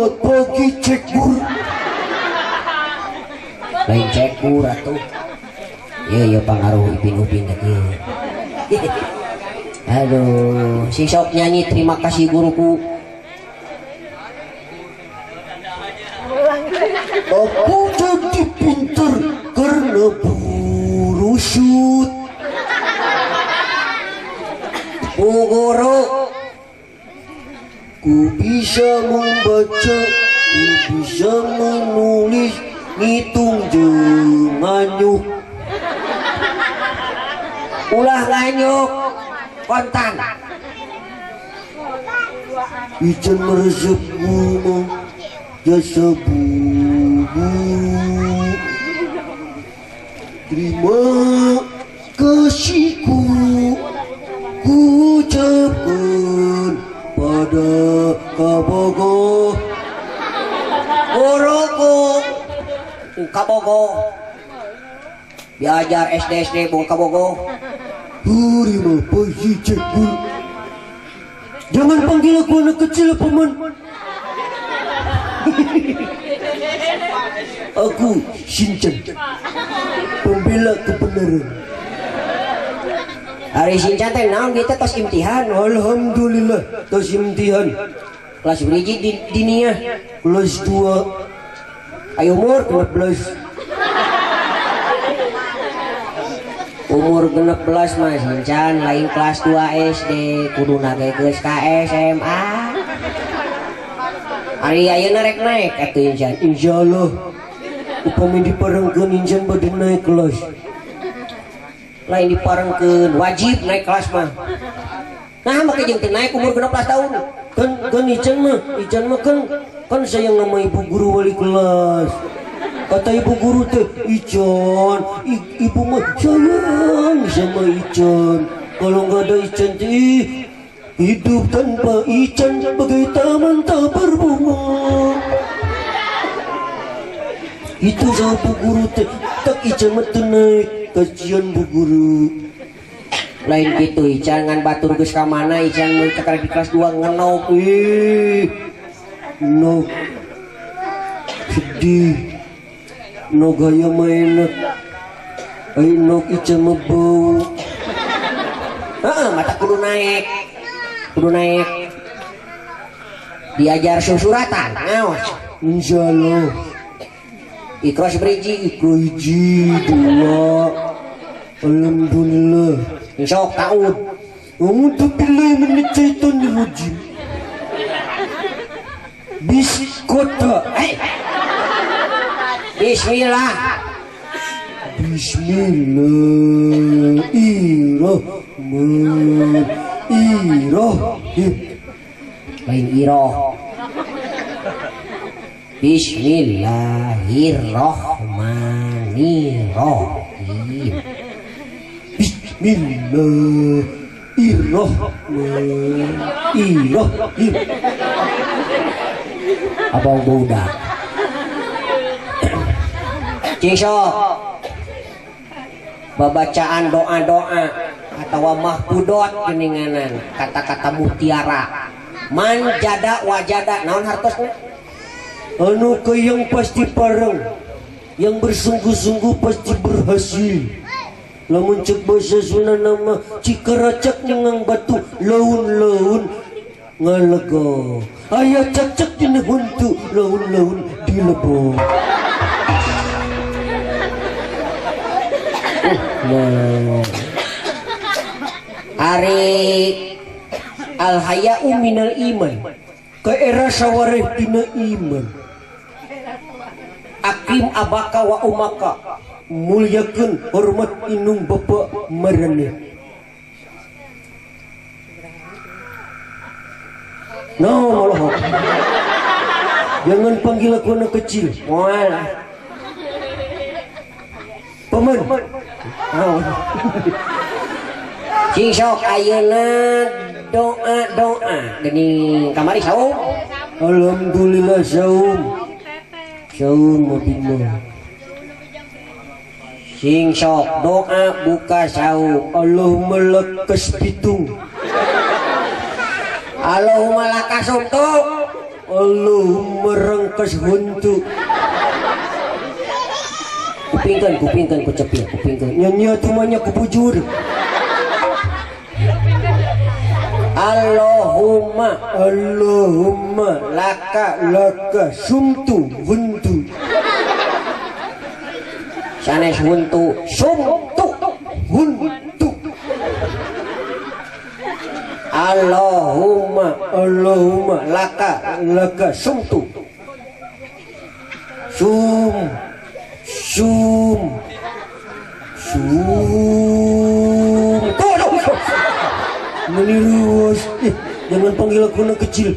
mah pagi cekur. Lain cekur atuh. Iya pengaruh Ipin ya. Aduh, si sok nyanyi terima kasih guruku. Aku jadi pinter karena buru shoot. Bu guru, ku bisa membaca, ku bisa menulis, ngitung jeung nganyuk. ulah nganyuk kontan. Ican meresep guna jasa bubu. Terima kasihku ku ucapkan pada Kabogo. Guruku Kabogo. Belajar SD Bung Kabogo. Terima kasih cekul. Jangan panggil aku anak kecil paman. Aku Shinchan, pembela kebenaran. Hari Shinchan teh naon kita tos imtihan. Alhamdulillah tos imtihan. Kelas beriji di dinia. Kelas 2. Ayo umur 14. umur 16 mah Shinchan lain kelas 2 SD kuduna geus ka SMA. Ari ayeuna rek naik atuh Shinchan. Insyaallah upami diparengkeun Shinchan bade naik kelas. Lain diparengkeun wajib naik kelas mah. Nah make jeung teu naik umur 16 tahun. Kan Ican mah kan sayang sama ibu guru wali kelas. Kata ibu guru teh, Ican, ibu mah sayang sama Ican. Kalau nggak ada Ican teh, hidup tanpa Ican bagai taman tak berbunga. Itu sama bu guru teh, tak Ican mah naik, kasihan bu guru. Lain gitu Ican ngan batur geus ka mana Ican mun cekar di kelas 2 ngenauk no sedih no gaya mainak no Ican mah bau. mata kudu naik diajar susuratan ngaos insyaallah Ikro seberiji Ikro hiji 2 alhamdulillah sok taud A'udzubillahi minasyaitonir rajim. Biskota. Bismillah. Bismillahirrahmanirrahim. Lain iroh. Bismillahirrahmanirrahim. Bismillahirrahmanirrahim. Abang budak Cisok babacaan doa-doa atau mahpudot geninganan kata-kata mutiara manjada wajada naon hartosna anu yang pasti pareng yang bersungguh-sungguh pasti berhasil. Lamun cek bahasa Sunda nama cikaracak nyengang batu laun-laun ngalaga aya cacak dina huntu laun-laun dilebo. Ari al haya'u minal iman ka era sawareh dina iman. akrim abaka wa umaka Mulyakeun hormat indung bapa marane. Malah jangan panggil aku anak kecil. moal Paman. Cing sok ayeuna doa geuning kamari saum. Alhamdulillah saum mabimah. Sing sok doa buka saum. Allahumma lakas pitung. Allahumma lakas untuk Allahumma rangkas huntu. Kupingkan ku cepil, kupingkan. Nyanyi tumanya ku bujur. Allahumma laka sumtu huntu. sanes huntu sumtu Huntu. Allahumma laka sumtu. Sum meniruas. Jangan panggil aku anak kecil.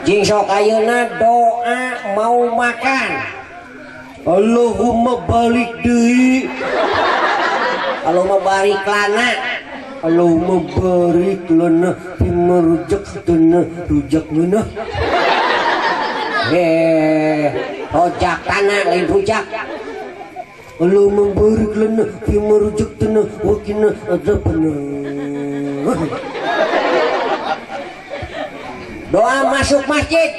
jeung sok ayeuna doa mau makan. Allahumma balik deui. Allahumma barik lana. Allahumma barik lana fima rujaqtana rujakna. Rojak tanah lain rujak. Allahumma barik lana fima rujaqtana wa qina adzabannar. Doa masuk masjid.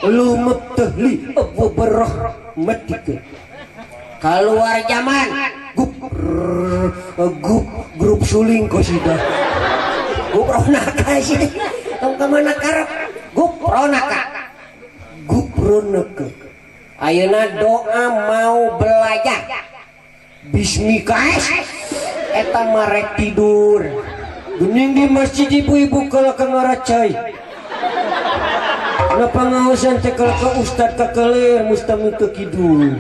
Allahumma ftahli abwaaba rahmatika. Keluar zaman. Grup suling kosida. Gupronaka sih. Tong kemana karep? Gupronaka. Gupronaka. Ayeuna doa mau belajar. Bismika. Eta marek tidur. Gening di masjid ibu-ibu kalau ka ngaracai. Kenapa ngausan teh kalau ka ustad kakeler mustami ke kidul.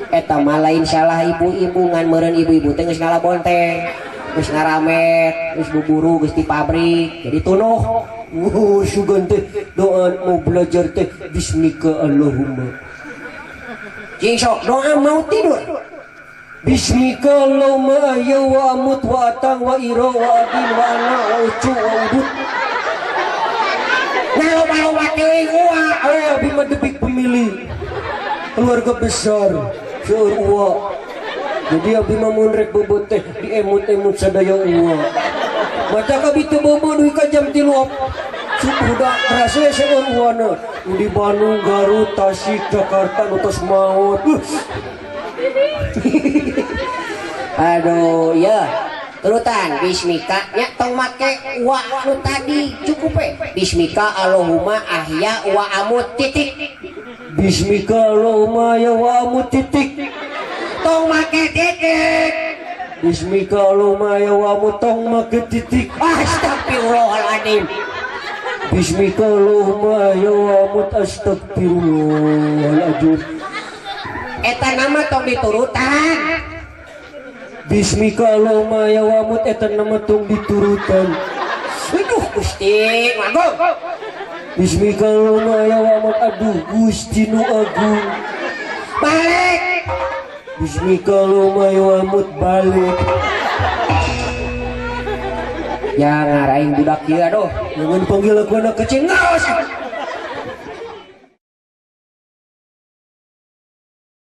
Eta mah lain salah ibu-ibu ngan meureun ibu-ibu teh geus ngalabon teh. Geus ngaramet, geus buburu, geus di pabrik. Jadi tunuh. Oh, sugan teh doa mau belajar teh bismika Allahumma. Jeung sok doa mau tidur. Bismika Allahumma ya wa amut wa atang wa ira wa adin wa ana wa ucu wa udut. Loba-loba teuing uwa. Abi mah debik pemilih keluarga besar seueur uwa. Jadi abi mah mun rek bobot teh diemut-emut sadaya uwa. Matak abi teu bobo duit ka jam 3. Sudah rasa seueur uwana di Bandung, Garut, Tasik, Jakarta, nutos maut. Aduh ya. Turutan bismika nya tong make wa nu tadi cukup bismika Allahumma ahya wa amut titik. Bismika Allahumma ya wa amut titik. Tong make titik. Bismika Allahumma ya wa amut tong make titik. Astagfirullahaladzim. Bismika Allahumma ya wa amut astagfirullahaladzim. Eta nama tong diturutan. Bismika Allahumma ya wa amut eta nama tong diturutan. Aduh Gusti Agung. Bismika Allahumma ya wa amut aduh Gusti nu agung. Balik. Bismika Allahumma ya wa amut balik. Ya ngarain budak ieu aduh. Jangan panggil aku anak kecil. Ngaos.